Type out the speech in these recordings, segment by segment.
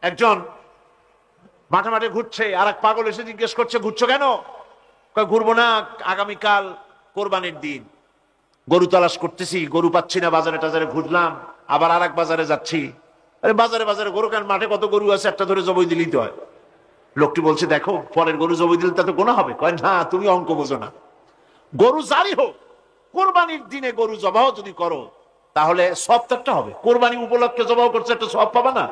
একজন মাঠে মাঠে ঘুরছে, আর এক পাগল এসে জিজ্ঞেস করছে, ঘুরছো কেন? ঘুরবো না, আগামীকাল কোরবানির দিন, গরু তালাশ করতেছি, গরু পাচ্ছি না, বাজারে টাজারে ঘুরলাম, আবার আর এক বাজারে যাচ্ছি। আরে বাজারে বাজারে গরু কেন? মাঠে কত গরু আছে, একটা ধরে জবাই দিলেই তো হয়। লোকটি বলছে, দেখো পরের গরু জবাই দিলে তা তো গোনা হবে। কয় না, তুমি অঙ্ক বোঝো না। গরু জারি হোক, কোরবানির দিনে গরু জবাহ যদি করো তাহলে সব তো একটা হবে। কোরবানি উপলক্ষে জবাহ করছে, একটা সব পাবা না?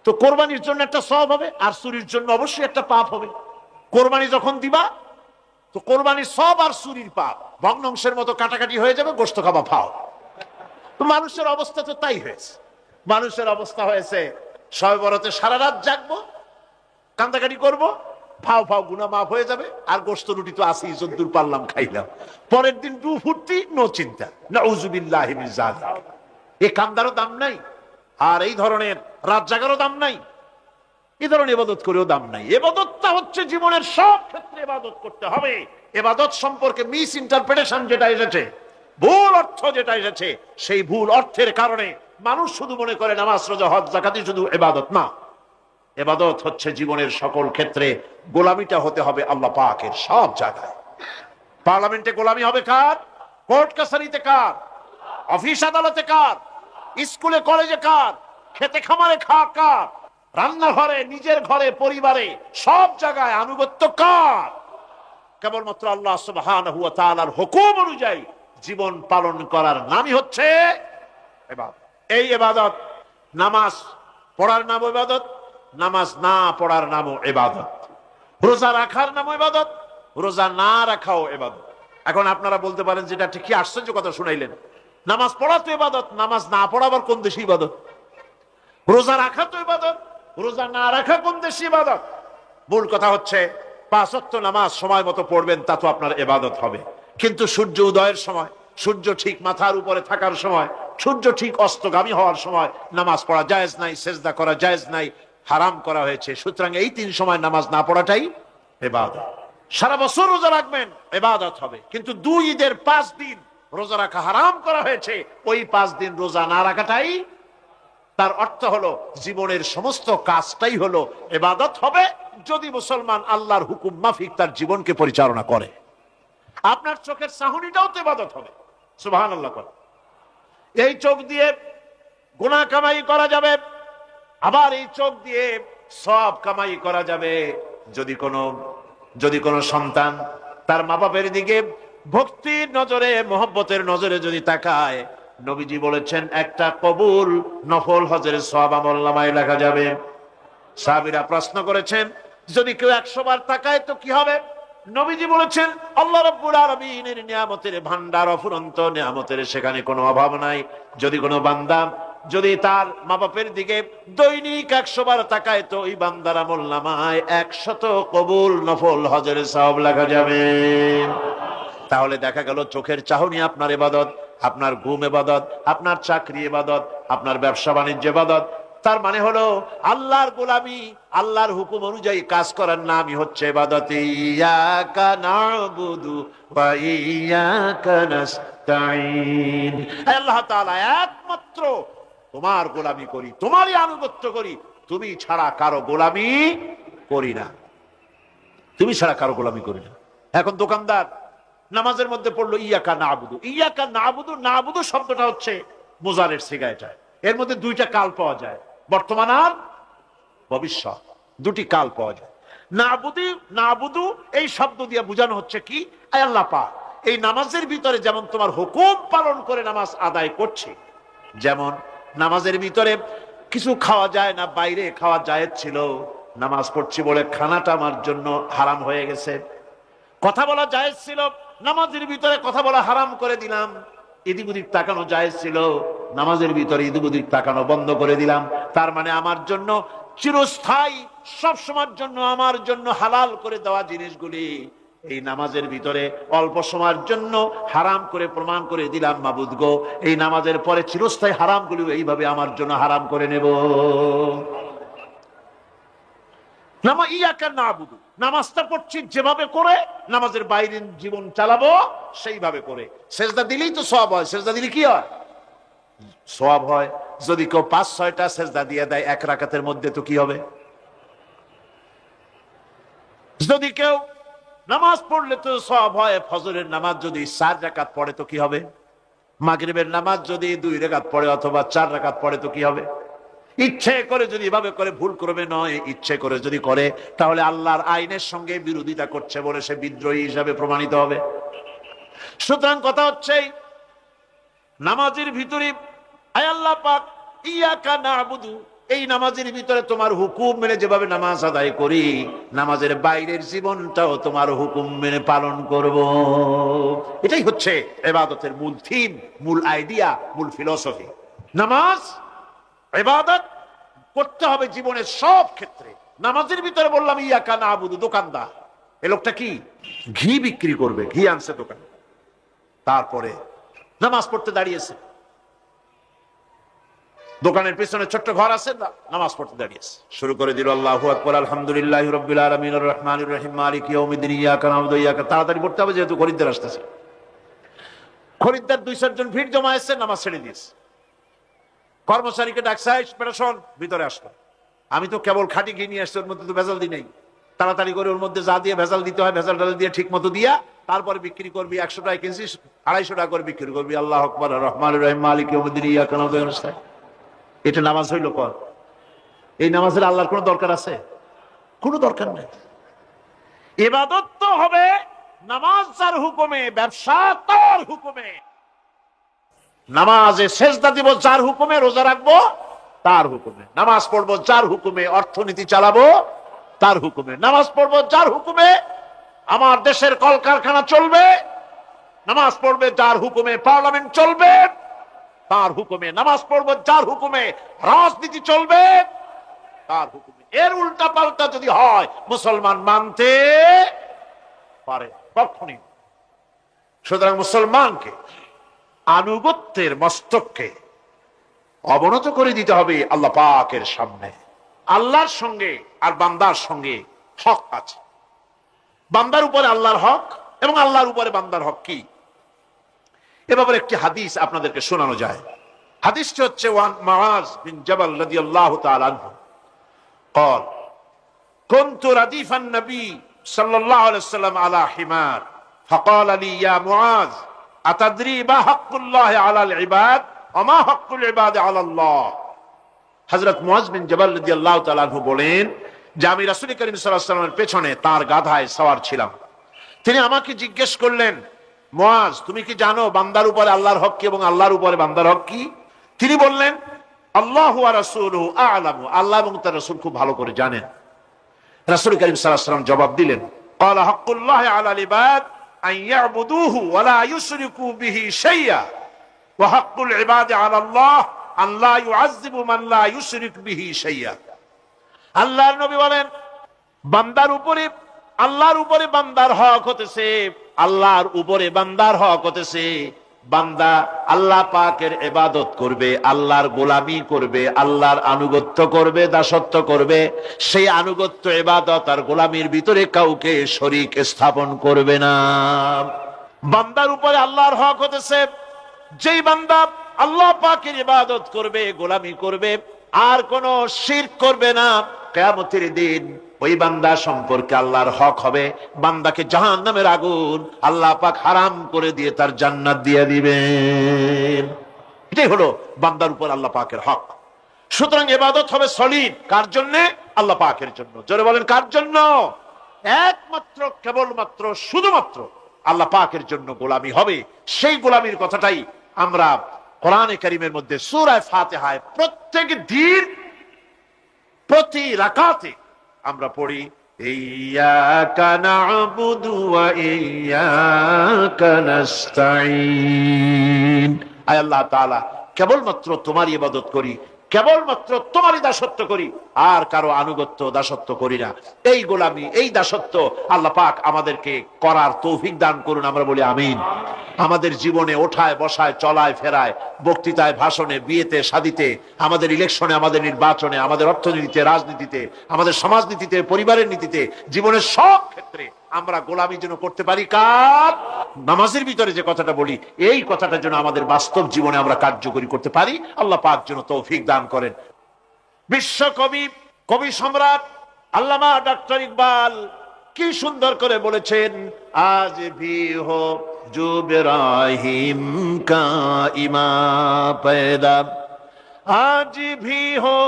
তো কোরবানির জন্য একটা সব হবে, আর চুরির জন্য অবশ্যই একটা পাপ হবে। কোরবানি যখন দিবা তো কোরবানির সব আর চুরির পাপ ভগ্নাংশের মতো কাটাকাটি হয়ে যাবে, গোশত খাবা ফাও। তো মানুষের অবস্থা তো তাই হয়েছে। মানুষের অবস্থা হয়েছে শবে বরাতে সারা রাত জাগবো, কান্দাকাটি করবো, ফাও ফাও গুনাহ মাফ হয়ে যাবে, আর গোশত রুটি তো আসি, যদ্দুর পারলাম খাইলাম। পরের দিন ডু ফুর্তি, নো চিন্তা। নাউযুবিল্লাহি মিন যালিক। এই কান্দারও দাম নাই, আর এই ধরনের রাত জাগারও দাম নাই, এই ধরনের ইবাদত করেও দাম নাই। ইবাদতটা হচ্ছে জীবনের সব ক্ষেত্রে ইবাদত করতে হবে। ইবাদত সম্পর্কে মিস ইন্টারপ্রিটেশন যেটা এসেছে, ভুল অর্থ যেটা এসেছে, সেই ভুল অর্থের কারণে মানুষ শুধু মনে করে নামাজ রোজা হজ যাকাতই শুধু ইবাদত না। ইবাদত হচ্ছে জীবনের সকল ক্ষেত্রে গোলামিটা হতে হবে আল্লাহ পাকের সব জায়গায়। পার্লামেন্টে গোলামি হবে কার? কোর্ট কাছারিতে কার? অফিস আদালতে কার? স্কুলে কলেজে কার? খেতে খামারে কার? রান্নাঘরে, নিজের ঘরে, পরিবারে, সব জায়গায় আনুগত্য কার? কেবলমাত্র আল্লাহ সুবহানাহু ওয়া তাআলার হুকুম অনুযায়ী জীবন পালন করার নামই হচ্ছে ইবাদত। এই ইবাদত, নামাজ পড়ার নাম ইবাদত, নামাজ না পড়ার নামও ইবাদত। রোজা রাখার নাম ইবাদত, রোজা না রাখাও ইবাদত। এখন আপনারা বলতে পারেন, যেটা ঠিক কি আশ্চর্য কথা শুনাইলেন, নামাজ পড়া তো ইবাদত, নামাজ না পড়া আবার কোন দেশে ইবাদত? রোজা রাখা তো ইবাদত, রোজা না রাখা কোন দেশে ইবাদত? মূল কথা হচ্ছে 5 ওয়াক্ত নামাজ সময় মতো পড়বেন, তা তো আপনার ইবাদত হবে। কিন্তু সূর্য উদয়ের সময়, সূর্য ঠিক মাথার উপরে থাকার সময়, সূর্য ঠিক অস্তগামী হওয়ার সময় নামাজ পড়া জায়েজ নাই, সেজদা করা জায়েজ নাই, হারাম করা হয়েছে। সুতরাং এই 3 সময় নামাজ না পড়াটাই ইবাদত। সারা বছর রোজা রাখবেন, ইবাদত হবে। কিন্তু 2 ঈদের 5 দিন রোজা রাখা হারাম করা হয়েছে, ওই 5 দিন রোজা না রাখাটাই, তার অর্থ হলো জীবনের সমস্ত কাজটাই হলো ইবাদত হবে, যদি মুসলমান আল্লাহর হুকুম মাফিক তার জীবনকে পরিচালনা করে। আপনার চোখের চাহনিটাও তো ইবাদত হবে। সুবহানাল্লাহ। এই চোখ দিয়ে গুনাহ কামাই করা যাবে, আবার এই চোখ দিয়ে সওয়াব কামাই করা যাবে। যদি কোনো সন্তান তার মা বাপের দিকে ভক্তির নজরে, মহব্বতের নজরে যদি তাকায়, নবীজি বলেছেন একটা কবুল নফল হজের সওয়াব আমলনামায় লেখা যাবে। সাহাবীরা প্রশ্ন করেছেন, যদি কেউ 100 বার তাকায় তো কি হবে? নবীজি বলেছেন, আল্লাহ রাব্বুল আলামিনের নিয়ামতের ভান্ডার অফুরন্ত নিয়ামতের, সেখানে কোনো অভাব নাই। যদি কোনো বান্দা যদি তার মা বাপের দিকে দৈনিক 100 বার তাকায় তো ওই বান্দার আমলনামায় 100 কবুল নফল হজের সওয়াব লেখা যাবে। তাহলে দেখা গেল চোখের চাহনি আপনার ইবাদত, আপনার ঘুম ইবাদত, আপনার চাকরি ইবাদত, আপনার ব্যবসা বাণিজ্য ইবাদত। তার মানে হলো আল্লাহর গোলামি, আল্লাহর হুকুম অনুযায়ী কাজ করার নামই হচ্ছে ইবাদত। ইয়াকা না'বুদু ওয়া ইয়াকা নাস্তাঈন। আল্লাহ তাআলা একমাত্র তোমার গোলামি করি, তোমারই আনুগত্য করি, তুমি ছাড়া কারো গোলামি করি না, তুমি ছাড়া কারো গোলামি করি না। এখন দোকানদার নামাজের মধ্যে পড়লো ইয়াকা না'বুদু। ইয়াকা না'বুদু, না'বুদু শব্দটা হচ্ছে মুজারের সিগা। এটা এর মধ্যে 2টা কাল পাওয়া যায়, বর্তমান আর ভবিষ্যৎ, 2টি কাল পাওয়া যায়। না'বুদু এই শব্দ দিয়ে বোঝানো হচ্ছে কি, আল্লাহ পাক এই নামাজের ভিতরে যেমন তোমার হুকুম পালন করে নামাজ আদায় করছে, যেমন নামাজের ভিতরে কিছু খাওয়া যায় না, বাইরে খাওয়া জায়েজ ছিল, নামাজ পড়ছি বলে খানাটা আমার জন্য হারাম হয়ে গেছে। কথা বলা জায়েজ ছিল, নামাজের ভিতরে কথা বলা হারাম করে দিলাম। এদিক ওদিক তাকানো জায়েজ ছিল, নামাজের ভিতরে এদিক ওদিক তাকানো বন্ধ করে দিলাম। তার মানে আমার জন্য চিরস্থায়ী, সব সময়ের জন্য আমার জন্য হালাল করে দেওয়া জিনিসগুলি এই নামাজের ভিতরে অল্প সময়ের জন্য হারাম করে প্রমাণ করে দিলাম। মাবুদ গো, এই নামাজের পরে চিরস্থায়ী হারামগুলি এইভাবে আমার জন্য হারাম করে নেব। ইয়াকা না'বুদু, নামাজটা পড়ছি যেভাবে করে নামাজের বাইরের জীবন চালাবো সেইভাবে করে। সেজদা দিলেই তো সওয়াব হয়, সেজদা দিলে কি হয়? সওয়াব হয়। যদি কেউ 5-6টা সেজদা দিয়ে দেয় এক রাকাতের মধ্যে তো কি হবে? যদি কেউ নামাজ পড়লে তো সওয়াব হয়, ফজরের নামাজ যদি 4 রাকাত পড়ে তো কি হবে? মাগরিবের নামাজ যদি 2 রাকাত পড়ে অথবা 4 রাকাত পড়ে তো কি হবে? ইচ্ছে করে যদি এভাবে করে, ভুল করবে নয়, ইচ্ছে করে যদি করে, তাহলে আল্লাহর আইনের সঙ্গে বিরোধিতা করছে বলে সে বিদ্রোহী হিসাবে প্রমাণিত হবে। সুতরাং কথা হচ্ছে নামাজের ভিতরে আয় আল্লাহ পাক ইয়াকা না'বুদু, এই নামাজের ভিতরে তোমার হুকুম মেনে যেভাবে নামাজ আদায় করি, নামাজের বাইরের জীবনটাও তোমার হুকুম মেনে পালন করব। এটাই হচ্ছে ইবাদতের মূল থিম, মূল আইডিয়া, মূল ফিলোসফি। নামাজ ইবাদত করতে হবে জীবনের সব ক্ষেত্রে। নামাজের ভিতরে বললাম ইয়াকা না'বুদু, দোকানদার, এই লোকটা কি ঘি বিক্রি করবে, ঘি আনছে দোকানে, তারপরে নামাজ পড়তে দাঁড়িয়েছে, দোকানের পিছনে ছোট্ট ঘর আছে, নামাজ পড়তে দাঁড়িয়েছে, শুরু করে দিল আল্লাহু আকবার, আলহামদুলিল্লাহি রাব্বিল আলামিন আর রহমানির রহিম মালিকি ইয়াউমিদ্দিন ইয়াকা না'বুদু ওয়া ইয়াকা, তাড়াতাড়ি পড়তে হবে যেহেতু খরিদ্দার আসতেছে। খরিদ্দার 2-4 জন ভিড় জমা এসেছে, নামাজ ছেড়ে দিয়েছে। কর্মচারীকে ডাকছে, বেটা শোন, ভিতরে আসলো, আমি তো কেবল খাঁটি ঘি নিয়ে আসছি, ওর মধ্যে তো ভেজাল দিই নাই, তাড়াতাড়ি করে ওর মধ্যে যা দিয়ে ভেজাল দিতে হয় ভেজাল টাল দিয়ে ঠিক মতো দিয়া তারপরে বিক্রি করবি। 100 টাকা কিনছিস, 250 টাকা করে বিক্রি করবি। আল্লাহু আকবার, রহমানির রহিম মালিকি ইয়াউমিদ্দিন ইয়াকা না'বুদু ওয়া ইয়াকা নাস্তাইন। এটা নামাজ হইল কর? এই নামাজের আল্লাহর কোনো দরকার আছে? কোনো দরকার নেই। ইবাদত তো হবে নামাজ যার হুকুমে, ব্যবসা তার হুকুমে, নামাজে সেজদা দিব যার হুকুমে, রোজা রাখবো তার হুকুমে, নামাজ পড়বো যার হুকুমে, অর্থনীতি চালাবো তার হুকুমে, নামাজ পড়বো যার হুকুমে, আমার দেশের কলকারখানা চলবে, নামাজ পড়বে যার হুকুমে, পার্লামেন্ট চলবে তার হুকুমে, নামাজ পড়বো যার হুকুমে, রাজনীতি চলবে তার হুকুমে। এর উল্টা পাল্টা যদি হয় মুসলমান মানতে পারে কখনই। সুতরাং মুসলমানকে আনুগত্যের মস্তককে অবনত করে দিতে হবে আল্লাহ পাকের সামনে। আল্লাহর সঙ্গে আর বান্দার সঙ্গে হক আছে, বান্দার উপরে আল্লাহর হক এবং আল্লাহর উপরে বান্দার হক কি, এ ব্যাপারে একটি হাদিস আপনাদেরকে শোনানো যায়। হাদিসটি হচ্ছে ওয়ান মুআজ বিন জাবাল রাদিয়াল্লাহু তাআলা আনহু قال كنت رديف النبي صلى الله عليه وسلم على حمار فقال لي يا معاذ أتدري ما حق الله على العباد وما حق العباد على الله। হযরত মুআজ বিন জাবাল রাদিয়াল্লাহু তাআলা আনহু বলেন যে আমি রাসূল করিম সাল্লাল্লাহু আলাইহি ওয়াসাল্লামের পেছনে তার গাধায় সওয়ার ছিলাম। তিনি আমাকে জিজ্ঞেস করলেন, মুআজ তুমি কি জানো বান্দার উপরে আল্লাহর হক কি এবং আল্লাহর উপরে বান্দার হক কি? তিনি বললেন, আল্লাহু ওয়া রাসূলুহু আ'লামু, আল্লাহ এবং তার রাসূল খুব ভালো করে জানেন। রাসূল করিম সাল্লাল্লাহু আলাইহি ওয়াসাল্লাম জবাব দিলেন, ক্বালা হাক্কুল্লাহি আলাল ইবাদ আন ইয়াবুদুহু ওয়া লা ইউশরিকু বিহি শাইআ ওয়া হাক্কুল ইবাদি আলাল্লাহ আন লা ইউআযযিবু মান লা ইউশরিক বিহি শাইআ। আল্লাহর নবী বলেন, বান্দার উপরে আল্লাহর উপরে বান্দার হক হতেছে, আল্লাহর উপরে বান্দার হক হতেছে বান্দা আল্লাহ পাকের ইবাদত করবে, আল্লাহর গোলামি করবে, আল্লাহর আনুগত্য করবে, দাসত্ব করবে, সেই আনুগত্য ইবাদত আর গোলামির ভিতরে কাউকে শরীক স্থাপন করবে না। বান্দার উপরে আল্লাহর হক হতেছে যেই বান্দা আল্লাহ পাকের ইবাদত করবে, গোলামি করবে, আর কোন শিরক করবে না, কিয়ামতের দিন ওই বান্দা সম্পর্কে আল্লাহর হক হবে বান্দাকে জাহান্নামের আগুন আল্লাহ পাক হারাম করে দিয়ে তার জান্নাত দিয়ে দিবেন। এটাই হলো বান্দার উপর আল্লাহ পাকের হক। সুতরাং ইবাদত হবে সলিড কার জন্য? আল্লাহ পাকের জন্য। জোরে বলেন কার জন্য? একমাত্র, কেবলমাত্র, শুধুমাত্র আল্লাহ পাকের জন্য গোলামি হবে। সেই গোলামির কথাটাই আমরা কোরআনে কারীমের মধ্যে সূরা ফাতিহায় প্রত্যেক দিন প্রতি রাকাতে আমরা পড়ি, ইয়্যাকা না'বুদু ওয়া ইয়্যাকা নাস্তাঈন। আয় আল্লাহ তাআলা, কেবলমাত্র তোমারই ইবাদত করি, কেবলমাত্র তোমারই দাসত্ব করি, আর কারো আনুগত্য দাসত্ব করি না। এই গোলামি, এই দাসত্ব আল্লাহ পাক আমাদেরকে করার তৌফিক দান করুন, আমরা বলি আমিন। আমাদের জীবনে ওঠায় বসায় চলায় ফেরায়, বক্তৃতায় ভাষণে, বিয়েতে শাদিতে, আমাদের ইলেকশনে, আমাদের নির্বাচনে, আমাদের অর্থনীতিতে, রাজনীতিতে, আমাদের সমাজনীতিতে, পরিবারের নীতিতে, জীবনের সব ক্ষেত্রে আমরা গোলামি যেন করতে পারি কার? নামাজের ভিতরে যে কথাটা বলি, এই কথাটা যেন আমাদের বাস্তব জীবনে আমরা কার্যকরী করতে পারি। আল্লাহ পাক যেন তৌফিক দান করেন। বিশ্বকবি, কবি সম্রাট আল্লামা ডক্টর ইকবাল কি সুন্দর করে বলেছেন, আজ ভি হো জো ইব্রাহিম কা ইমা পয়দা, আজ ভি হো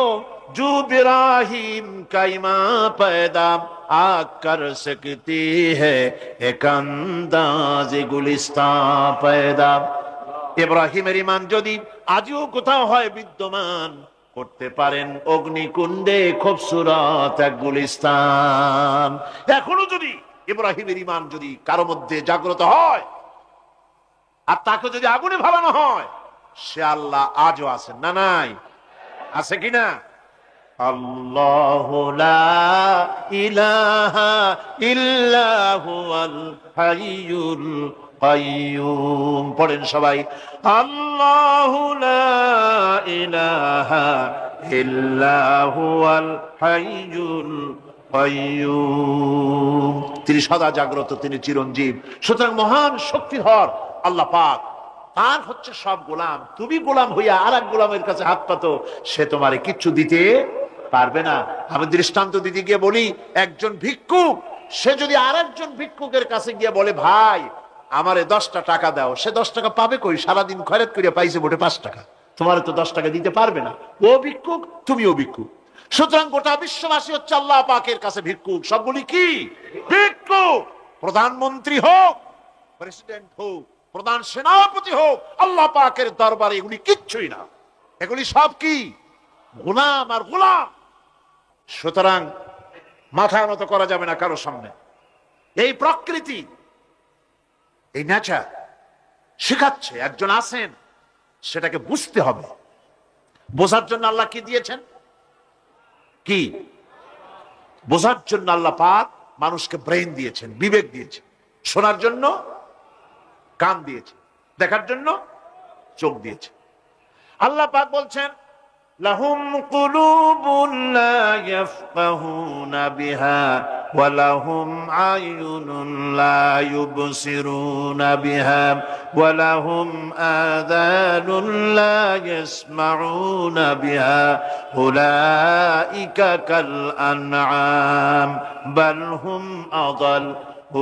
জো ইব্রাহিম কা ইমা পয়দা, আकर सकती है एक अंदाज गुलिस्तान पैदा। ইব্রাহিমের ঈমান যদি আজও কোথাও হয় বিদ্যমান, করতে পারেন অগ্নিকুণ্ডে খুবসুরত এক গুলিস্তান। এখনো যদি ইব্রাহিমের ঈমান যদি কারো মধ্যে জাগ্রত হয় আর তাকে যদি আগুনে ভালানো হয়, সে আল্লাহ আজও আছেন না নাই? আছে কিনা? আল্লাহু লা ইলাহা ইল্লা হুয়াল হাইয়ুল কাইয়ুম। পড়েন সবাই, আল্লাহু লা ইলাহা ইল্লা হুয়াল হাইয়ুল কাইয়ুম। তিনি সদা জাগ্রত, তিনি চিরঞ্জীব। সুতরাং মহান শক্তিধর আল্লাহ পাক, তার হচ্ছে সব গোলাম। তুমি গোলাম হইয়া আর এক গোলামের কাছে হাত পাতো, সে তোমারে কিচ্ছু দিতে পারবে না। আমি দৃষ্টান্ত দিতে গিয়ে বলি, একজন ভিক্ষুক সে যদি আর একজন ভিক্ষুকের কাছে গিয়ে বলে, ভাই আমারে 10টা টাকা দাও, সে 10 টাকা পাবে কই? সারাদিন খয়রাত করিয়া পাইছে মোটে 5 টাকা, তোমার তো 10 টাকা দিতে পারবে না। ও ভিক্ষুক, তুমিও ভিক্ষুক। সুতরাং গোটা বিশ্ববাসী হচ্ছে আল্লাহ পাকের কাছে ভিক্ষুক। সবগুলি কি ভিক্ষুক? প্রধানমন্ত্রী হোক, প্রেসিডেন্ট হোক, প্রধান সেনাপতি হোক, আল্লাহ পাকের দরবারে এগুলি কিচ্ছুই না। এগুলি সব কি? গোলাম আর গোলাম। সুতরাং মাথা নত করা যাবে না কারো সামনে। এই প্রকৃতি, এই নেচার শেখাচ্ছে একজন আছেন, সেটাকে বুঝতে হবে। বোঝার জন্য আল্লাহ কি দিয়েছেন? কি বোঝার জন্য আল্লাহ পাক মানুষকে ব্রেন দিয়েছেন, বিবেক দিয়েছেন। শোনার জন্য কান দিয়েছে, দেখার জন্য চোখ দিয়েছে। আল্লাহ পাক বলছেন, লাহুম কুলুবুন লা ইয়াফকাহুনা বিহা ওয়া লাহুম আয়ুনুন লা ইউবসিরুনা বিহা ওয়া লাহুম আযানুন লা ইয়াসমাউনা বিহা উলাইকা কাল আনআম বাল হুম আযাল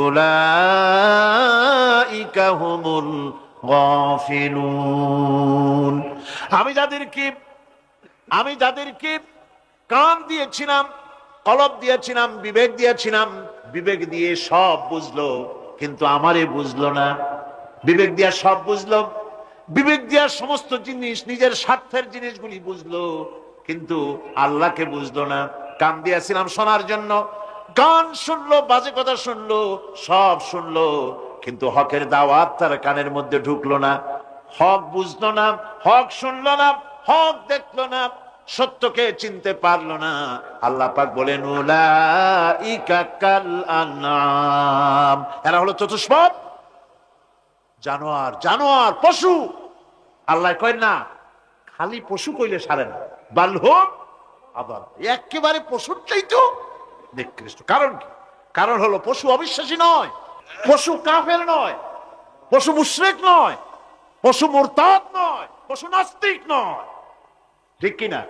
উলাইকা হুমুল গাফিলুন। আমি যাদেরকে কান দিয়েছিলাম, কলব দিয়েছিলাম, বিবেক দিয়েছিলাম, বিবেক দিয়ে সব বুঝলো, কিন্তু আমারে বুঝলো না। বিবেক দিয়া সব বুঝলো, বিবেক দিয়া সমস্ত জিনিস, নিজের স্বার্থের জিনিসগুলি বুঝলো, কিন্তু আল্লাহকে বুঝলো না। কান দিয়েছিলাম শোনার জন্য, গান শুনলো, বাজে কথা শুনলো, সব শুনলো, কিন্তু হকের দাওয়াত তার কানের মধ্যে ঢুকলো না। হক বুঝলো না, হক শুনলো না, হক দেখলো না, সত্যকে চিনতে পারলো না। আল্লাহ পাক বলেন, উলাইকা কাল আনআম, এরা হলো চতুষ্পদ জানোয়ার, জানোয়ার পশু। আল্লাহ কয় না, খালি পশু কইলে সারে না, বাল হুম আযাল, একেবারে পশুর চাইতেও নিকৃষ্ট। কারণ কি? কারণ হলো পশু অবিশ্বাসী নয়, পশু কাফের নয়, পশু মুশরিক নয়, পশু মুরতাদ নয়, পশু নাস্তিক নয়, ঠিক কিনা?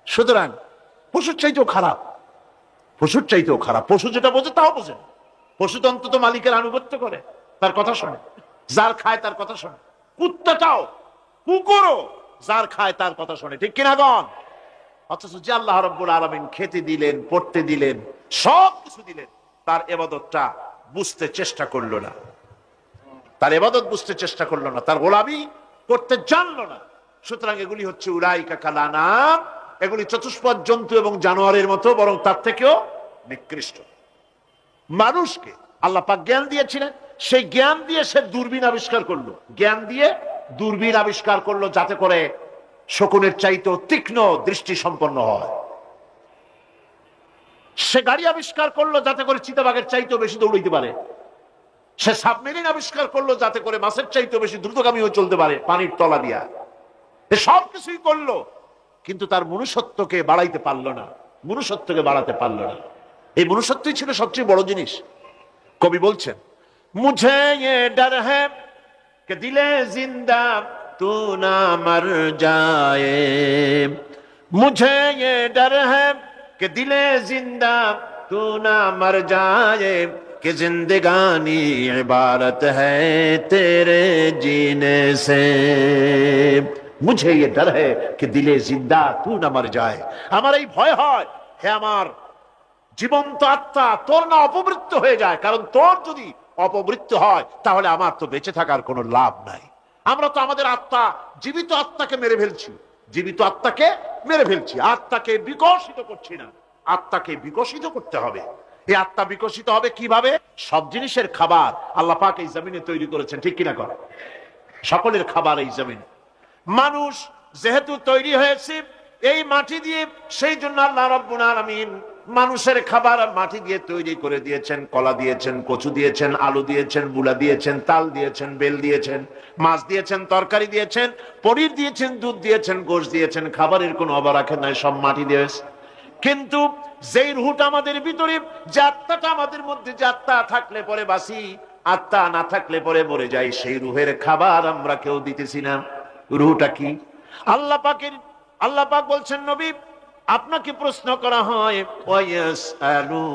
সুতরাং পশুর চাইতেও খারাপ, পশুর চাইতেও খারাপ। পশু যেটা বোঝে তাও বোঝে না। পশু তো অন্তত মালিকের আনুগত্য করে, তার কথা শোনে, যার খায় তার কথা শোনে। কুত্তাটাও, কুকুরও যার খায় তার কথা শোনে, ঠিক কিনা গণ? অথচ যে আল্লাহ রাব্বুল আলামিন খেতে দিলেন, পড়তে দিলেন, সব কিছু দিলেন, তার ইবাদতটা বুঝতে চেষ্টা করলো না, তার ইবাদত বুঝতে চেষ্টা করলো না, তার গোলামি করতে জানলো না। সুতরাং এগুলি হচ্ছে উলাইকা কাল আনআম, এগুলি চতুষ্পদ জন্তু এবং জানোয়ারের মতো, বরং তার থেকেও নিকৃষ্ট। মানুষকে আল্লাহ পাক জ্ঞান দিয়েছিলেন, সেই জ্ঞান দিয়ে সে দূরবীন আবিষ্কার করলো, জ্ঞান দিয়ে দূরবীন আবিষ্কার করলো, যাতে করে শকুনের চাইতেও তীক্ষ্ণ দৃষ্টি সম্পন্ন হয়। সে গাড়ি আবিষ্কার করলো যাতে করে চিতাবাঘের চাইতেও বেশি দৌড়াইতে পারে। সে সাবমেরিন আবিষ্কার করলো যাতে করে মাছের চাইতে বেশি দ্রুতগামী হয়ে চলতে পারে পানির তলা দিয়া। সব কিছুই করলো, কিন্তু তার মনুষ্যত্বকে বাড়াইতে পারলো না, মনুষ্যত্বকে বাড়াতে পারলো না। এই মনুষ্যত্বই ছিল সবচেয়ে বড় জিনিস। কবি বলছেন, মুঝে ये डर है कि दिले जिंदा तू ना मर जाए, मुझे ये डर है कि दिले जिंदा तू ना मर जाए, कि जिंदगानी इबारत है तेरे जीने से, मुझे ये डर है कि दिले जिंदा तू ना मर जाए। আমার এই ভয় হয়, হে আমার জীবন্ত আত্মা, তোর না অপমৃত্যু হয়ে যায়, কারণ তোর যদি অপমৃত্যু হয় তাহলে আমার তো বেঁচে থাকার কোনো লাভ নাই। আমরা তো আমাদের আত্মা, জীবিত আত্মাকে মেরে ফেলছি, জীবিত আত্মাকে মেরে ফেলছি, আত্মাকে বিকশিত করছি না। আত্মাকে বিকশিত করতে হবে। এই আত্মা বিকশিত হবে কিভাবে? সব জিনিসের খাবার আল্লাহ পাক এই জমিনে তৈরি করেছেন, ঠিক কিনা কর? সকলের খাবার এই জমিনে। মানুষ যেহেতু তৈরি হয়েছে এই মাটি দিয়ে, সেই জন্য আল্লাহ রাব্বুল আলামিন মানুষের খাবার মাটি দিয়ে তৈরি করে দিয়েছেন। কলা দিয়েছেন, কচু দিয়েছেন, আলু দিয়েছেন, মূলা দিয়েছেন, তাল দিয়েছেন, বেল দিয়েছেন, মাছ দিয়েছেন, তরকারি দিয়েছেন, পনির দিয়েছেন, দুধ দিয়েছেন, গোশত দিয়েছেন। খাবারের কোনো অভাব রাখেন নাই, সব মাটি দিয়েছে। কিন্তু যেই রুহটা আমাদের ভিতরে, যে আত্মাটা আমাদের মধ্যে, যে আত্মা থাকলে পরে বাঁচি, আত্মা না থাকলে পরে মরে যাই, সেই রুহের খাবার আমরা কেউ দিতেছি না। রুহটা কি? আল্লাহ পাক বলছেন, নবী আপনাকে প্রশ্ন করা হয়, ওয়ায়াসআলুনাকা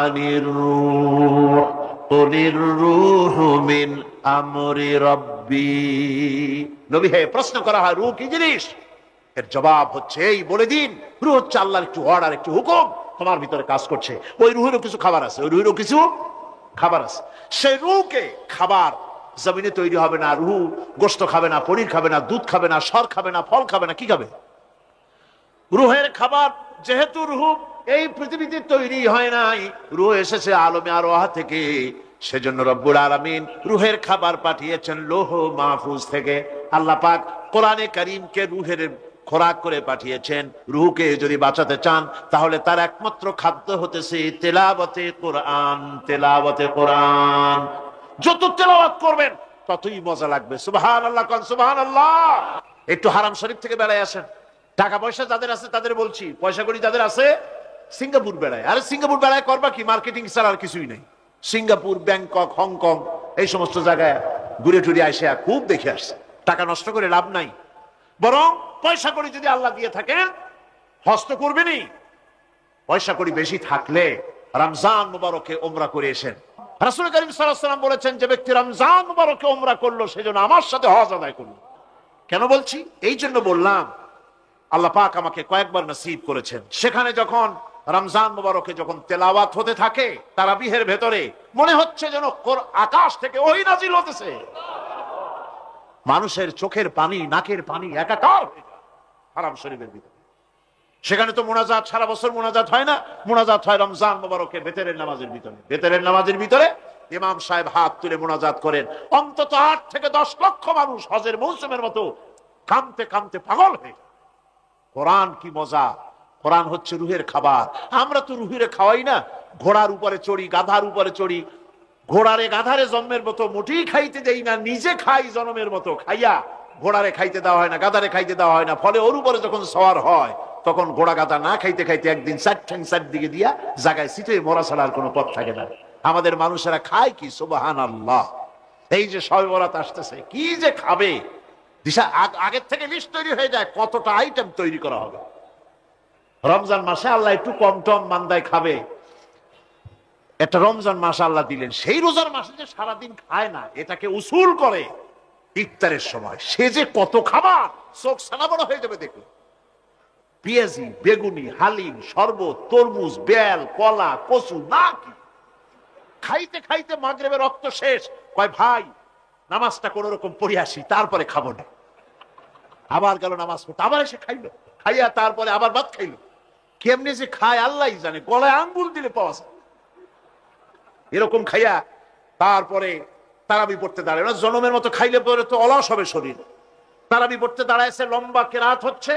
আনির রূহ কুলির রূহু মিন আমরি রাব্বি। নবী হে, প্রশ্ন করা হয় রূহ কি জিনিস? এর জবাব হচ্ছে, এই বলে দিন, রূহ হচ্ছে আল্লাহর একটু অর্ডার, একটু হুকুম তোমার ভিতরে কাজ করছে। ওই রূহেরও কিছু খাবার আছে, ওই রূহেরও কিছু খাবার আছে। সেই রূহকে খাবার জমিনে তৈরি হবে না। রূহ গোশত খাবে না, পনির খাবে না, দুধ খাবে না, সর খাবে না, ফল খাবে না, কি খাবে? রূহের খাবার। যেহেতু রূহ এই পৃথিবীতে তৈরি হয় নাই, রূহ এসেছে আলমে আরওয়াহ থেকে, সেজন্য রব্বুল আলামিন রূহের খাবার পাঠিয়েছেন লৌহ মাহফুজ থেকে। আল্লাহ পাক কোরআনে কারীমকে রূহের খোরাক করে পাঠিয়েছেন। রূহকে যদি বাঁচাতে চান তাহলে তার একমাত্র খাদ্য হতেছে তেলাওয়াতে কোরআন। তেলাওয়াতে কোরআন যত তেলাওয়াত করবেন ততই মজা লাগবে। সুবহানাল্লাহ, কোন সুবহানাল্লাহ। একটু হারাম শরীফ থেকে বেড়ায় আসেন। টাকা পয়সা যাদের আছে তাদের বলছি, পয়সা কড়ি যাদের আছে, সিঙ্গাপুর বেড়ায়। আরে সিঙ্গাপুর বেড়ায় করবা কি? মার্কেটিং ছাড়া আর কিছুই নেই। সিঙ্গাপুর, ব্যাংকক, হংকং, এই সমস্ত জায়গায় ঘুরে টুরে আসে, খুব দেখে আসছে। টাকা নষ্ট করে লাভ নাই, বরং পয়সা কড়ি যদি আল্লাহ দিয়ে থাকেন হস্ত করবেনই। পয়সা কড়ি বেশি থাকলে রমজান মুবারকে ওমরা করে এসেন। রাসূল করিম সাল্লাল্লাহু আলাইহি ওয়াসাল্লাম বলেছেন, যে ব্যক্তি রমজান মুবারকে ওমরা করলো সেজন্য আমার সাথে হজ আদায় করলো। কেন বলছি? এই জন্য বললাম, আল্লাহ পাক আমাকে কয়েকবার নসিব করেছেন। সেখানে যখন রমজান মুবারকে যখন তেলাওয়াত হতে থাকে তারাবিহের ভেতরে, মনে হচ্ছে যেন আকাশ থেকে ওহী নাজিল হতেছে। মানুষের চোখের পানি, নাকের পানি একাকার হয়ে যায় হারাম শরীফের ভিতরে। সেখানে তো মুনাজাত সারা বছর মুনাজাত হয় না, মুনাজাত হয় রমজান মুবারকে বেতেরের নামাজের ভিতরে। বেতেরের নামাজের ভিতরে ইমাম সাহেব হাত তুলে মুনাজাত করেন। অন্তত 8 থেকে 10 লক্ষ মানুষ হজের মৌসুমের মতো কাঁদতে কাঁদতে পাগল হয়ে। কোরআন কি মজা! কোরআন হচ্ছে রুহের খাবার। আমরা তো রুহের খাওয়াই না। ঘোড়ার উপরে চড়ি, গাধার উপরে চড়ি, ঘোড়ারে গাধারে জন্মের মতো মোটেই খাইতে দেই না, নিজে খাই জন্মের মতো। খাইয়া ঘোড়ারে খাইতে দেওয়া হয় না, গাধারে খাইতে দেওয়া হয় না। ফলে ওর উপরে যখন সওয়ার হয় তখন ঘোড়া গাধা না খাইতে খাইতে একদিন 4 ঠ্যাং 4 দিকে দিয়া জায়গায় সিটে মরা ছাড়া আর কোনো পথ থাকে না। আমাদের মানুষেরা খায় কি? সুবহানাল্লাহ। এই যে শবে বরাত আসতেছে, কি যে খাবে! দিশা আগের থেকে লিস্ট তৈরি হয়ে যায় কতটা আইটেম তৈরি করা হবে। রমজান মাসে আল্লাহ একটু কম টম মান্দায় খাবে, একটা রমজান মাস আল্লাহ দিলেন। সেই রোজার মাসে যে সারাদিন খায় না, এটাকে উসুল করে ইফতারের সময় সে যে কত খাবার, চোখ সানা বড় হয়ে যাবে দেখলে। পেঁয়াজি, বেগুনি, হালিম, শরবত, তরমুজ, বেল, কলা, কচু, না কি খাইতে খাইতে মাগরিবের রক্ত শেষ। কয় ভাই নামাজটা কোন রকম পড়ে আসি, তারপরে খাবো না। আবার গেল নামাজ পড়তে, আবার এসে খাইলো, খাইয়া তারপরে আবার ভাত খাইলো। কেমনে যে খায় আল্লাহই জানে, গলায় আঙ্গুল দিলে পাওয়া যায়। এরকম খাইয়া তারপরে তারাবি পড়তে দাঁড়ায় না। জনমের মতো খাইলে পরে তো অলস হবে শরীর। তারাবি পড়তে দাঁড়াইছে, লম্বা কেরাত হচ্ছে,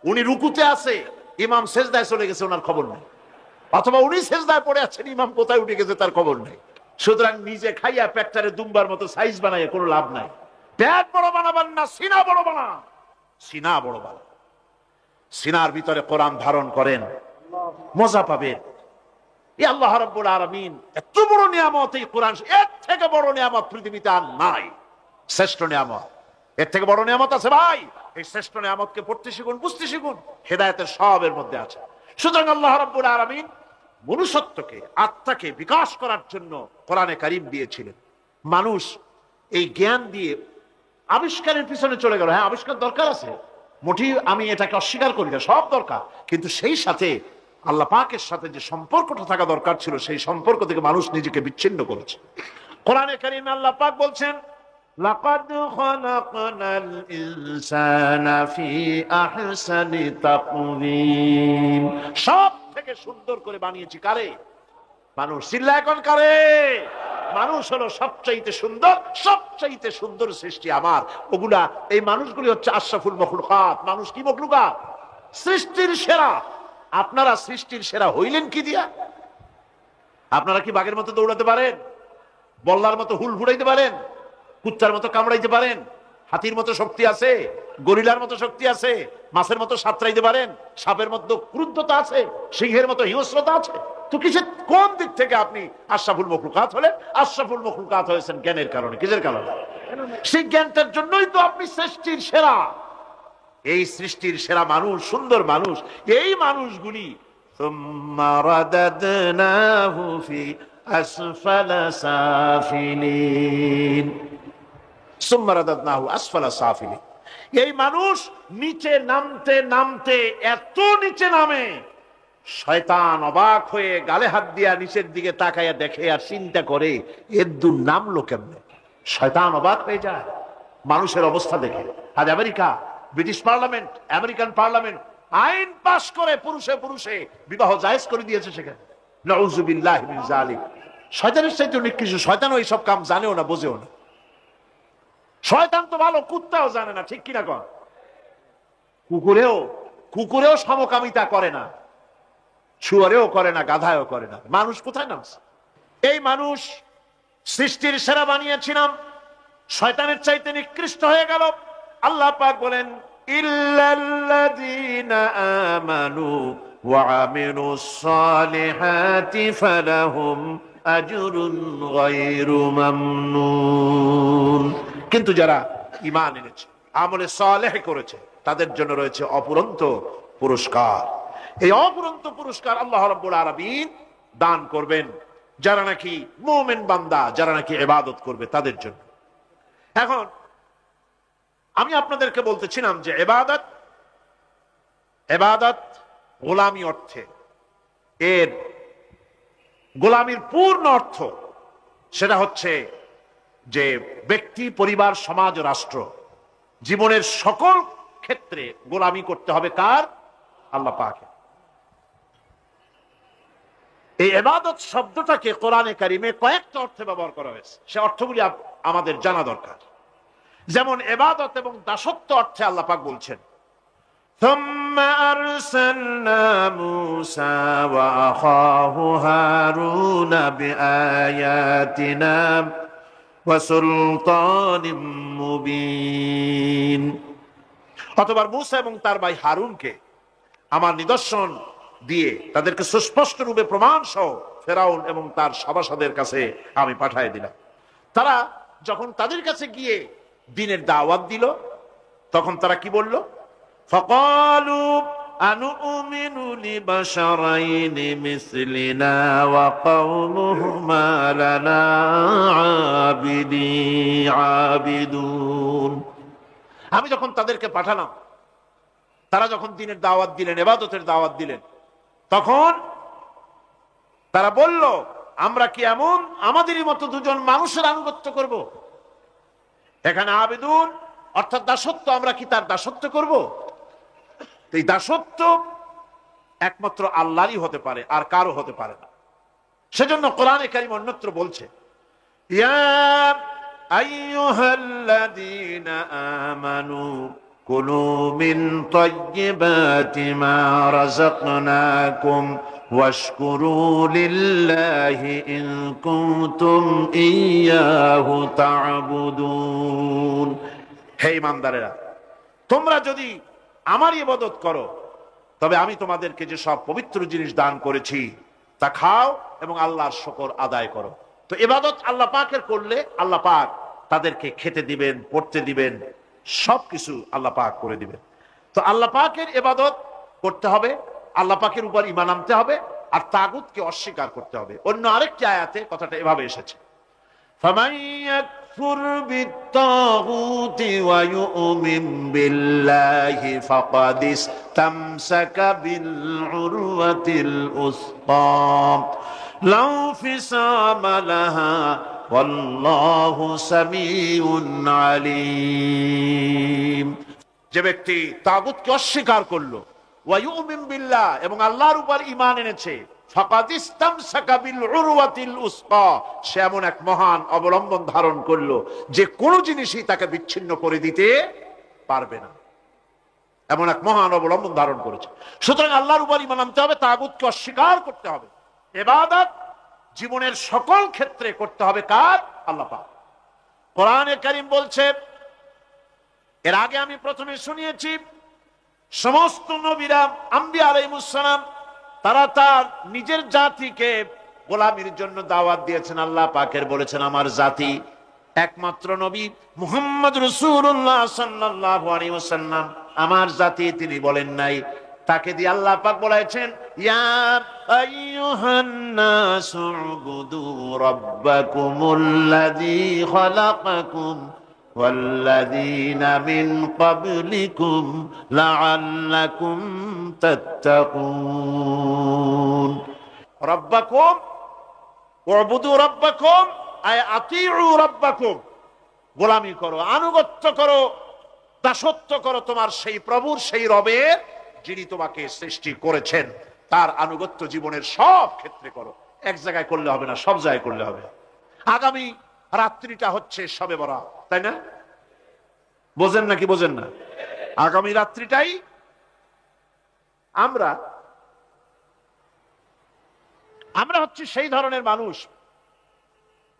উনি রুকুতে আছে, ইমাম সেজদায় চলে গেছে, ওনার খবর নেই। অথবা উনি সেজদায় পড়ে আছেন, ইমাম কোথায় উঠে গেছে তার খবর নেই। সুতরাং নিজে খাইয়া পেটটারে দুম্বার মতো সাইজ বানাইয়া কোনো লাভ নাই। পেট বড় বানাবার না, সিনা বড় বানান, সিনা বড় বানান। সিনার ভিতরে কোরআন ধারণ করেন, মজা পাবেন। এই আল্লাহ রাব্বুল আলামিন এত বড় নিয়ামত, এই কোরআন, এর থেকে বড় নিয়ামত পৃথিবীতে আর নাই। শ্রেষ্ঠ নিয়ামত, এর থেকে বড় নিয়ামত আছে ভাই? এই শ্রেষ্ঠ নিয়ামতকে পড়তে শিখুন, বুঝতে শিখুন, হেদায়েতের সবের মধ্যে আছে। সুতরাং আল্লাহ রাব্বুল আলামিন মনুষ্যত্বকে, আত্মাকে বিকাশ করার জন্য কোরআনে কারীম দিয়েছিলেন। মানুষ এই জ্ঞান দিয়ে আবিষ্কারের পিছনে চলে গেল। হ্যাঁ, আবিষ্কার দরকার আছে, মোটেই আমি এটাকে অস্বীকার করি না, সব দরকার, কিন্তু সেই সাথে আল্লাহ পাকের সাথে যে সম্পর্কটা থাকা দরকার ছিল, সেই সম্পর্ক থেকে মানুষ নিজেকে বিচ্ছিন্ন করেছে। কোরআনে কারীমে আল্লাহ পাক বলছেন, লাকাদ খালাকনাল ইনসানা ফি আহসানি তাকওয়িম। সব থেকে সুন্দর করে বানিয়েছি কারে? মানুষ। চিল্লা এখন কারে? মানুষ হলো সবচাইতে সুন্দর, সবচাইতে সুন্দর সৃষ্টি আমার। ওগুলা, এই মানুষগুলি হচ্ছে আশরাফুল মখলুকাত। মানুষ কি মখলুকাত? সৃষ্টির সেরা। আপনারা সৃষ্টির সেরা হইলেন কি দিয়া? আপনারা কি বাঘের মতো দৌড়াতে পারেন? বল্লার মতো হুল ফুড়াইতে পারেন? কুত্তার মতো কামড়াইতে পারেন? হাতির মতো শক্তি আছে? গরিলার মতো শক্তি আছে? মাছের মতো সাঁতরাইতে পারেন? সাপের মতো ক্রুদ্ধতা আছে? সিংহের মতো হিংস্রতা আছে? তো কিসের, কোন দিক থেকে আপনি আশরাফুল মখলুকাত হলেন? আশরাফুল মখলুকাত হয়েছেন জ্ঞানের কারণে। কিসের কারণে? সেই জ্ঞানটার জন্যই তো আপনি সৃষ্টির সেরা। এই সৃষ্টির সেরা মানুষ, সুন্দর মানুষ, এই মানুষগুলি সুম্মা রাদাদনাহু ফি আসফালা সাফিলিন, সুম্মা রাদাদনাহু আসফালা সাফিলিন। এই মানুষ নিচে নামতে নামতে এত নিচে নামে, শয়তান অবাক হয়ে গালে হাত দিয়া নিচের দিকে তাকাইয়া দেখে আর চিন্তা করে এর দূর নামলো কেমনে। শয়তান অবাক হয়ে যায় মানুষের অবস্থা দেখে। আজ America, British parliament, American parliament আইন পাস করে পুরুষে পুরুষে বিবাহ জায়েজ করে দিয়েছে সেখানে। নাউযুবিল্লাহি মিন যালিক। শয়তানের চাইতে নিকৃষ্ট। শয়তানও এইসব কাম জানেও না, বোঝেও না। শয়তান তো ভালো, কুত্তাও জানে না, ঠিক কিনা কর? কুকুরেও সমকামিতা করে না, শুয়ারেও করে না, গাধায়ও করে না। মানুষ কোথায় নামছে? এই মানুষ সৃষ্টির সেরা বানিয়েছিলাম, শয়তানের চাইতে নিকৃষ্ট হয়ে গেল। আল্লাহ পাক বলেন, ইল্লাল্লাযীনা আমানু ওয়া আমিলুস সালিহাতি ফালাহুম আজরুন গায়রু মামনুন। কিন্তু যারা ঈমান এনেছে, আমলে সালেহ করেছে, তাদের জন্য রয়েছে অপুরন্ত পুরস্কার। এই অপুরন্ত পুরস্কার আল্লাহ রাব্বুল আলামিন দান করবেন যারা নাকি মুমিন বান্দা, যারা নাকি ইবাদত করবে তাদের জন্য। এখন আমি আপনাদেরকে বলতেছিলাম যে ইবাদত গোলামি অর্থে, এর গোলামির পূর্ণ অর্থ সেটা হচ্ছে যে ব্যক্তি, পরিবার, সমাজ, রাষ্ট্র, জীবনের সকল ক্ষেত্রে গোলামি করতে হবে কার? আল্লাহ পাকের। এই ইবাদত শব্দটাকে কোরআনে কারিমে কয়েকটা অর্থে ব্যবহার করা হয়েছে, সে অর্থগুলি আমাদের জানা দরকার। যেমন ইবাদত এবং দাসত্ব অর্থে আল্লাহ পাক বলছেন, সুম্মা আরসালনা মূসা ওয়া আখাহু হারুনা বিআয়াতিনা ওয়া সুলতানিম মুবিন। অতঃপর মূসা এবং তার ভাই হারুনকে আমার নিদর্শন দিয়ে তাদেরকে সুস্পষ্ট রূপে প্রমাণ সহ ফেরাউন এবং তার সভাসদের কাছে আমি পাঠিয়ে দিলাম। তারা যখন তাদের কাছে গিয়ে দ্বীনের দাওয়াত দিল, তখন তারা কি বলল? ফাকালু আনুমিনু লিবাশারাইনি মিসলিনা ওয়া কওমুহুমা লানা আবিদুন। আমি যখন তাদেরকে পাঠালাম, তারা যখন দ্বীনের দাওয়াত দিলেন, ইবাদতের দাওয়াত দিলেন, তখন তারা বলল, আমরা কি এমন আমাদেরই মতো দুজন মানুষের আনুগত্য করব? এখানে আবিদুন অর্থাৎ দাসত্ব, আমরা কি তার দাসত্ব করব? এই দাসত্ব একমাত্র আল্লাহরই হতে পারে, আর কারো হতে পারে না। সেজন্য কোরআনে কারীম অন্যত্র বলছে, ইয়া আইয়ুহাল্লাযীনা আমানু কুলু মিন তাইয়্যিবাতি মা রাযাকনাকুম ওয়াশকুরু লিল্লাহি ইন কুনতুম ইয়্যাহু তা'বুদুন। হে ঈমানদারেরা, তোমরা যদি আমার ইবাদত করো তবে আমি তোমাদেরকে যে সব পবিত্র জিনিস দান করেছি তা খাও এবং আল্লাহর শুকর আদায় করো। তো ইবাদত আল্লাহ পাকের করলে আল্লাহ পাক তাদেরকে খেতে দিবেন, পড়তে দিবেন, সবকিছু আল্লাহ পাক করে দিবেন। তো আল্লাহ পাকের ইবাদত করতে হবে, আল্লাহ পাকের উপর ঈমান আনতে হবে, আর তাগুতকে অস্বীকার করতে হবে। অন্য আরেকটি আয়াতে কথাটা এভাবে এসেছে, ফামান ইয়াকফুর বিত্তাগুতি ওয়া ইউমিন বিল্লাহি ফাকাদ ইসতামসাকা বিল উরওয়াতিল উসকা লা ইনফিসামা লাহা ওয়াল্লাহু সামিউন আলীম। যে ব্যক্তি তাগুতকে অস্বীকার করলো, ওয়া ইউমিন বিল্লাহ, এবং আল্লাহর উপর ঈমান এনেছে, ফাকাদ ইসতামসাকা বিল উরওয়াতিল উসকা, সে এমন এক মহান অবলম্বন ধারণ করলো যে কোন জিনিসই তাকে বিচ্ছিন্ন করে দিতে পারবে না। এমন এক মহান অবলম্বন ধারণ করেছে। সুতরাং আল্লাহর উপর ঈমান আনতে হবে, তাগুতকে অস্বীকার করতে হবে। ইবাদত জীবনের সকল ক্ষেত্রে করতে হবে কার? আল্লাহ পাক। কোরআনে কারীম বলছে, এর আগে আমি প্রথমে শুনিয়েছি, সমস্ত নবীরা, আম্বিয়া আলাইহিস সালাম, তারা তার নিজের জাতিকে গোলামির জন্য দাওয়াত দিয়েছেন। আল্লাহ পাকের বলেছেন আমার জাতি, একমাত্র নবী মুহাম্মদ রাসূলুল্লাহ সাল্লাল্লাহু আলাইহি ওয়াসাল্লাম আমার জাতি তিনি বলেন নাই। তাকে দিয়ে আল্লাহ পাক বলেছেন, ইয়া আইয়ুহান নাসু উবুদু রাব্বাকুমুল্লাযী খালাকাকুম ওয়াল্লাযীনা মিন ক্বাবলিকুম লাআল্লাকুম তাত্তাকুন। রাব্বাকুম উবুদু রাব্বাকুম আয় আতিউ রাব্বাকুম, গোলামি করো, আনুগত্য করো, দাসত্ব করো তোমার সেই প্রভুর, সেই রবের যিনি তোমাকে সৃষ্টি করেছেন। তার আনুগত্য জীবনের সব ক্ষেত্রে করো। এক জায়গায় করলে হবে না, সব জায়গায় করলে হবে। আগামী রাত্রিটা হচ্ছে শবে বরাত, তাই না? বোঝেন নাকি বোঝেন না? আগামী রাত্রিটাই আমরা হচ্ছে সেই ধরনের মানুষ,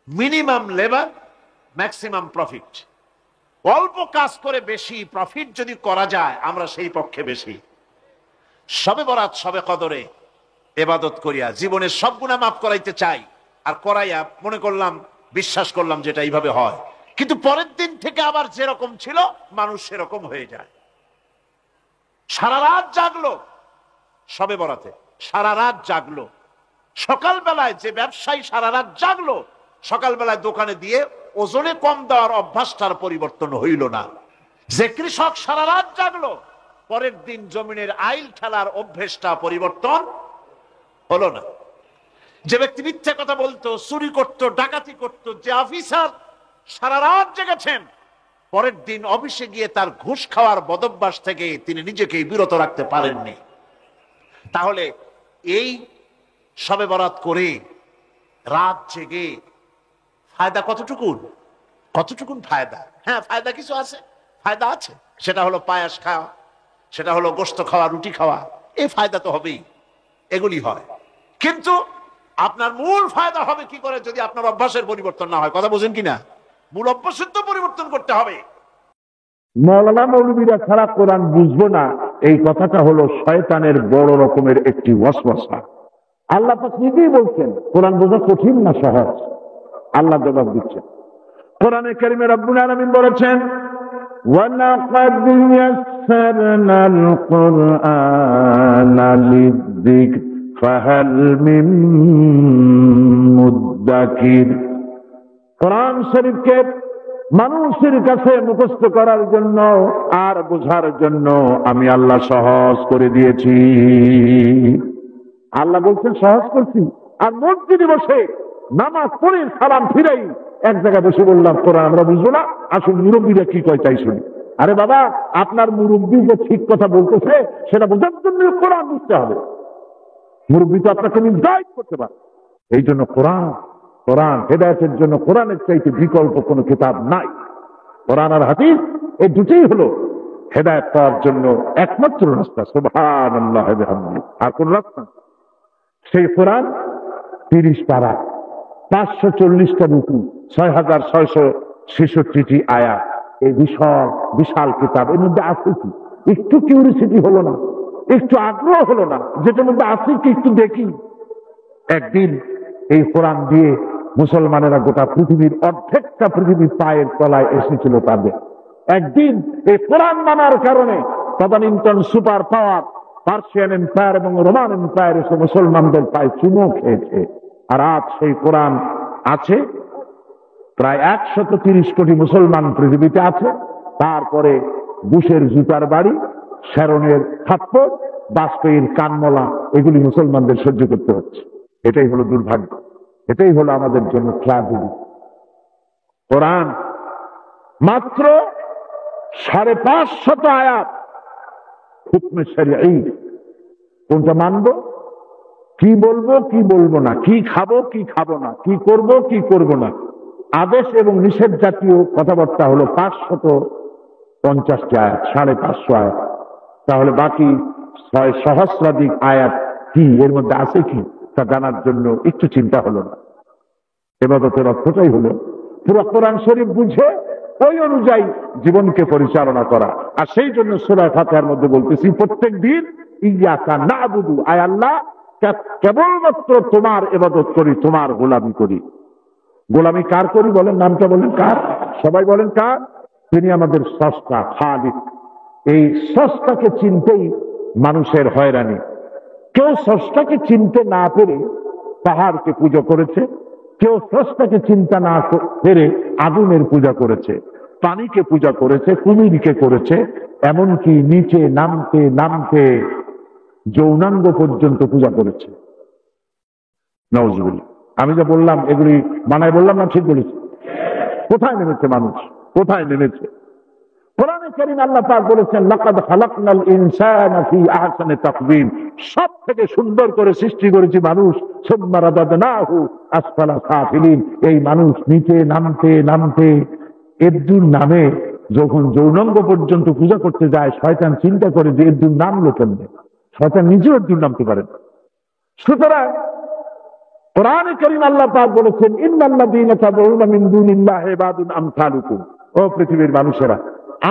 মিনিমাম লেবার ম্যাক্সিমাম প্রফিট। অল্প কাজ করে বেশি প্রফিট যদি করা যায়, আমরা সেই পক্ষে বেশি। শবে বরাত, শবে কদরে ইবাদত করিয়া জীবনের সব গুনাহ মাফ করাইতে চাই, আর করাইয়া মনে করলাম, বিশ্বাস করলাম যেটা এইভাবে হয়, কিন্তু পরের দিন থেকে আবার যেরকম ছিল মানুষ সেরকম হয়ে যায়। সারা রাত জাগলো শবে বরাতে, সারা রাত জাগলো। সকালবেলায় যে ব্যবসায়ী সারা রাত জাগলো, সকালবেলায় দোকানে দিয়ে ওজনে কম দেওয়ার অভ্যাসটার পরিবর্তন হইল না। যে কৃষক সারা রাত জাগলো, পরের দিন জমিনের আইল ঠেলার অভ্যেসটা পরিবর্তন হলো না। যে ব্যক্তি মিথ্যা কথা বলতো, চুরি করত, ডাকাতি করত, যে অফিসার সারা রাত জেগেছেন, পরের দিন অফিসে গিয়ে তার ঘুষ খাওয়ার বদভ্যাস থেকে তিনি নিজেকে বিরত রাখতে পারেননি। তাহলে এই শবে বরাত করে রাত জেগে ফায়দা কতটুকুন ফায়দা? হ্যাঁ, ফায়দা কিছু আছে, ফায়দা আছে। সেটা হলো পায়াস খাওয়া, সেটা হলো গোশত খাওয়া, রুটি খাওয়া, এই ফায়দা তো হবেই, এগুলি হয়। কিন্তু আপনার মূল ফায়দা হবে কি করে যদি আপনার অভ্যাসের পরিবর্তন না হয়? কথা বোঝেন কিনা? মূল অভ্যাসের তো পরিবর্তন করতে হবে। মৌলানা মৌলবীরা ছাড়া কোরআন বুঝবো না, এই কথাটা হলো শয়তানের বড় রকমের একটি ওয়াসওয়াসা। আল্লাহ পাক নিজেই বলছেন কোরআন বোঝা কঠিন না সহজ। আল্লাহ জবাব দিচ্ছেন, কোরআনে কারিমে রব্বুল আলামিন বলেছেন, ওয়ালাকাদ ইয়াসসারনাল কুরআনা লিযিকর ফাহাল মিন মুদ্দাকির। কোরআন শরীফকে মানুষের কাছে মুখস্থ করার জন্য আর বোঝার জন্য আমি আল্লাহ সহজ করে দিয়েছি। আল্লাহ বলছেন সহজ করছি, আর মসজিদে বসে নামাজ পড়ে সালাম ফিরাই এক জায়গায় বসে বললাম কোরআন আমরা বুঝবো না, আসুন মুরব্বীরা কি কয় তাই শুনি। আরে বাবা, আপনার মুরব্বী যে ঠিক কথা বলতেছে সেটা বোঝার জন্য কোরআন বুঝতে হবে। মুরব্বী তো আপনাকে গাইড করতে পারে। এই জন্য কোরআন হেদায়েতের জন্য কোরআনের চাইতে বিকল্প কোনো কিতাব নাই। কোরআন আর হাদিস এই দুটোই হলো হেদায়েত পাওয়ার জন্য একমাত্র রাস্তা সুবহানাল্লাহ ওয়া বিহামদিহি, আর কোন রাস্তা? সেই কোরআন 30 পারা, 540টা রুকু, 6666টি আয়াত, এই বিশাল বিশাল কিতাব। এর মধ্যে আছে কি? একটু কিউরিসিটি হলো না, একটু আগ্রহ হলো না, যেটার মধ্যে আছে কি একটু দেখি। একদিন এই কোরআন দিয়ে মুসলমানেরা গোটা পৃথিবীর অর্ধেকটা পৃথিবীর পায়ের তলায় এসেছিল তাদের। একদিন এই কোরআন মানার কারণে তদানীন্তন সুপার পাওয়ার পার্সিয়ান এম্পায়ার এবং রোমান এম্পায়ার এসে মুসলমানদের পায়ে চুমো খেয়েছে। আর আজ সেই কোরআন আছে, প্রায় 130 কোটি মুসলমান পৃথিবীতে আছে। তারপরে বুশের জুতার বাড়ি, শ্যারনের থাপ্পড়, বাজপেয়ীর কানমলা, এগুলি মুসলমানদের সহ্য করতে হচ্ছে। এটাই হলো দুর্ভাগ্য, এটাই হলো আমাদের জন্য ট্র্যাজেডি। কোরআন মাত্র 550 আয়াত, হুকমে শরঈ। কোনটা মানবো, কি বলবো কি বলবো না, কি খাবো কি খাবো না, কি করব কি করব না, আদেশ এবং নিষেধ জাতীয় কথাবার্তা হলো 550টি আয়াত, 550 আয়াত। তাহলে বাকি 6 সহস্রাধিক আয়াত কি, এর মধ্যে আছে কি, তা জানার জন্য একটু চিন্তা হলো না। ইবাদতের অর্থটাই হলো পুরো কোরআন শরীফ বুঝে ওই অনুযায়ী জীবনকে পরিচালনা করা। আর সেই জন্য সূরা ফাতিহার মধ্যে বলতেছি প্রত্যেক দিন ইয়াকা না'বুদু, আয় আল্লাহ কেবলমাত্র তোমার ইবাদত করি, তোমার গোলামি করি। গোলামি কার করি বলেন? নামটা বলেন কার? সবাই বলেন কার? তিনি আমাদের স্রষ্টা, খালিক। এই স্রষ্টাকে চিনতেই মানুষের হয়রানি। কেউ স্রষ্টাকে চিনতে না পেরে পাহাড়কে পুজো করেছে, কেউ স্রষ্টাকে চিন্তা না পেরে আগুনের পূজা করেছে, পানিকে পূজা করেছে, কুমিরকে করেছে, এমনকি নিচে নামতে নামতে যৌনাঙ্গ পর্যন্ত পূজা করেছে। নাউজুবিল্লাহ। আমি যা বললাম এগুলি মানায় বললাম না ঠিক বলেছি? কোথায় নেমেছে মানুষ, কোথায় নেমেছে? কোরআনে কারীম আল্লাহ পাক বলেছেন লাকাদ খালাকনাল ইনসানা ফি আহসানি তাকওয়িম, সব থেকে সুন্দর করে সৃষ্টি করেছি মানুষ, সুম্মা রাদাদনাহু আসফালা সাফিলিন। এই মানুষ নিচে নামতে নামতে এদ্দুর নামে যখন যৌনাঙ্গ পর্যন্ত পূজা করতে যায়, শয়তান চিন্তা করে যে এদ্দুর নামলো কেমনে, শয়তান নিজেও এদ্দুর নামতে পারে। সুতরাং কোরআনে কারীম আল্লাহ পাক বলেছেন ইন্নাল্লাযীনা তাদউনা মিন দুনিল্লাহি ইবাদুন আমসালুকুম, ও পৃথিবীর মানুষেরা,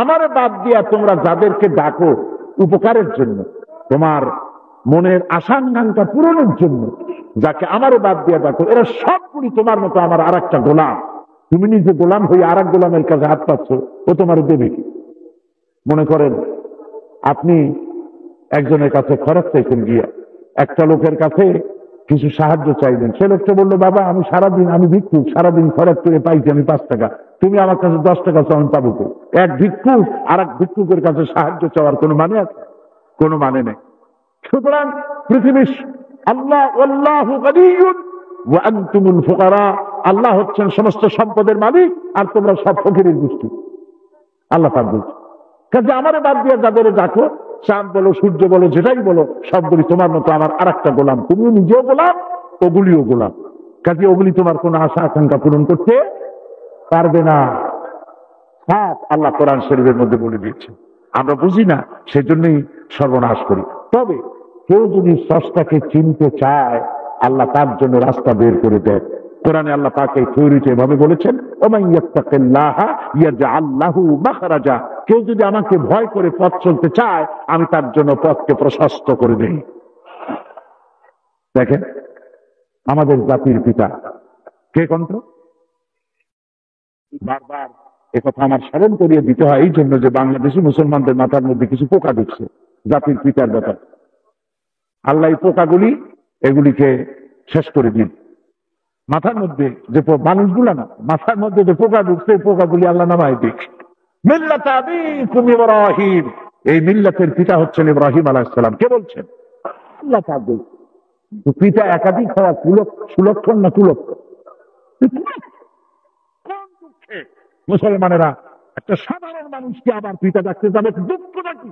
আমারে বাদ দিয়া তোমরা যাদেরকে ডাকো উপকারের জন্য, তোমার মনের আশাঙ্কাঙ্ক্ষা পূরণের জন্য, যাকে আমারে বাদ দিয়া ডাকো, এরা সবগুলি তোমার মতো আমার আর একটা গোলাম। তুমি নিজে গোলাম হয়ে আর এক গোলামের কাছে হাত পাচ্ছ, ও তোমার দেবে কি? মনে করেন আপনি একজনের কাছে খরচ চাইছেন, গিয়া একটা লোকের কাছে কিছু সাহায্য চাইবেন। সে লোকটা বললো, বাবা আমি সারাদিন, আমি ভিক্ষুক, সারাদিন খরচ করে পাইছি আমি 5 টাকা, তুমি আমার কাছে 10 টাকা চাও, আমি পাবো। এক ভিক্ষুক আর এক ভিক্ষুকের কাছে সাহায্য চাওয়ার কোনো মানে আছে? কোনো মানে নেই। সুতরাং পৃথিবীর আল্লাহ আল্লাহু গনিয়্যুন ওয়া আনতুমুল ফুকারা, আল্লাহ হচ্ছেন সমস্ত সম্পদের মালিক আর তোমরা সব ফকিরের গোষ্ঠী। আল্লাহ পাক বলছে, কাজে আমারে বাদ দিয়ে যাদের ডাকো, চাঁদ বলো সূর্য বলো যেটাই বলো, সবগুলি তোমার মতো আমার আর একটা গোলাম। তুমিও নিজেও গোলাম, ওগুলিও গোলাম। কাজে ওগুলি তোমার কোনো আশা আকাঙ্ক্ষা পূরণ করতে পারবে না। আল্লাহ কোরআন শরীফের মধ্যে বলে দিয়েছে। আমরা বুঝি না, সেজন্যই সর্বনাশ করি। তবে কেউ যদি স্রষ্টাকে চিনতে চায়, আল্লাহ তার জন্য রাস্তা বের করে দেয়। কোরআনে আল্লাহ পাক এই থিওরিটা এভাবে বলেছেন, ওমান ইয়াত্তাকিল্লাহা ইয়াজআল লাহু মাখরাজা, কেউ যদি আমাকে ভয় করে পথ চলতে চায়, আমি তার জন্য পথকে প্রশস্ত করে দেই। দেখেন আমাদের জাতির পিতা কে কন্ত, বারবার একথা আমার স্মরণ করিয়ে দিতে হয় এই জন্য যে বাংলাদেশি মুসলমানদের মাথার মধ্যে কিছু পোকা ঢুকছে জাতির পিতার ব্যাপার। আল্লাহ এই পোকাগুলি এগুলিকে শেষ করে দিন। মাথার মধ্যে যে মানুষগুলা না, মাথার মধ্যে যে পোকা ঢুকছে, পোকাগুলি আল্লাহ নামায় দিক। মিল্লাত আবিকুম ইব্রাহিম, এই মিল্লাতের পিতা হচ্ছেন ইব্রাহিম আলাইহিস সালাম। কে বলছেন? আল্লাহ পাক বলছেন। পিতা একাধিক হওয়া সুলক্ষণ না কুলক্ষণ? মুসলমানেরা একটা সাধারণ মানুষকে আবার পিতা ডাকতে যাবে, দুঃখ নাকি?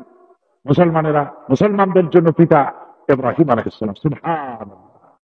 মুসলমানেরা মুসলমানদের জন্য পিতা ইব্রাহিম আলাইহিস সালাম। সুবহানাল্লাহ।